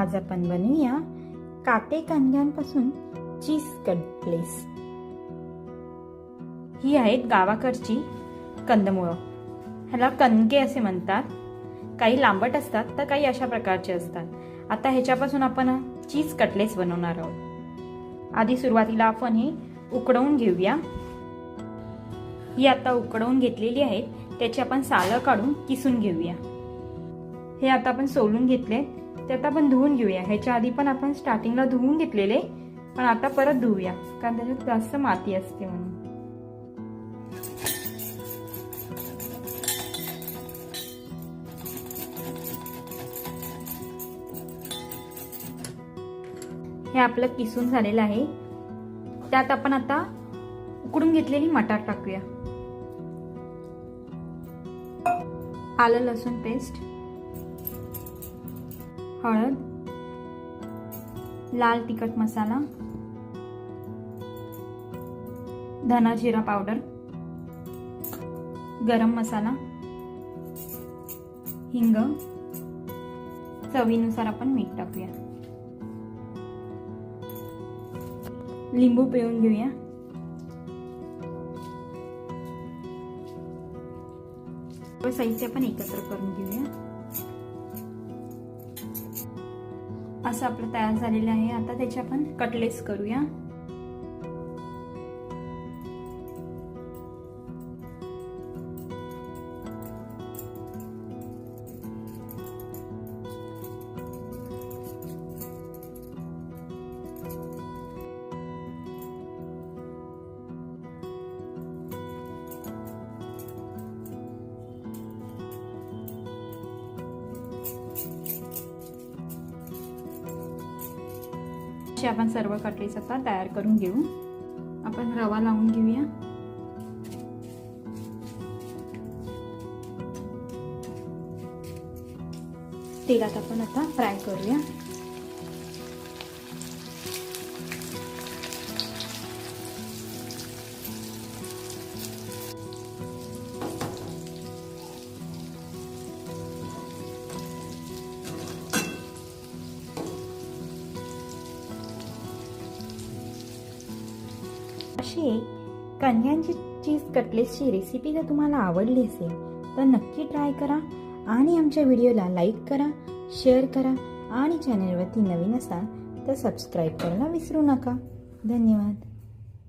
आज आपण बनवूया काटे कांद्यांपासून चीज कटलेट्स। ही आहेत गावाकडची कंदमुळं, ह्याला कणके असे म्हणतात। काही लांबट असतात तर काही अशा प्रकारचे असतात। आता ह्याच्यापासून आपण चीज कटलेट्स बनवणार आहोत। आधी सुरुवातीला आपण हे उकडवून घेऊया। ही आता उकडवून घेतलेली आहेत, त्याची आपण सालं काढून किसून घेऊया। हे आता आपण सोलून घेतले, ते आता आपण धुवून घेऊया। ह्याच्या आधी पण आपण स्टार्टिंगला धुवून घेतलेले, पण आता परत धुवूया कारण त्याच्यात जास्त माती असते म्हणून। हे आपलं किसून झालेलं आहे। त्यात आपण आता उकडून घेतलेली मटार टाकूया, आलं लसूण पेस्ट, हळद, लाल तिखट मसाला, धना जिरा पावडर, गरम मसाला, हिंग, चवीनुसार आपण मीठ टाकूया। लिंबू पिळून घेऊया। साहित्य आपण एकत्र करून घेऊया। असं आपलं तयार झालेलं आहे। आता त्याचे आपण कटलेट्स करूया। आपण सर्व कटलेट्स आता तयार करून घेऊ। आपण रवा लावून घेऊया। तेलात आपण आता फ्राय करूया। अशी कांद्यांची चीज कटलेट्सची रेसिपी जर तुम्हाला आवडली असेल तर नक्की ट्राय करा आणि आमच्या व्हिडिओला लाईक करा, शेअर करा आणि चॅनलवरती नवीन असाल तर सबस्क्राईब करायला विसरू नका। धन्यवाद।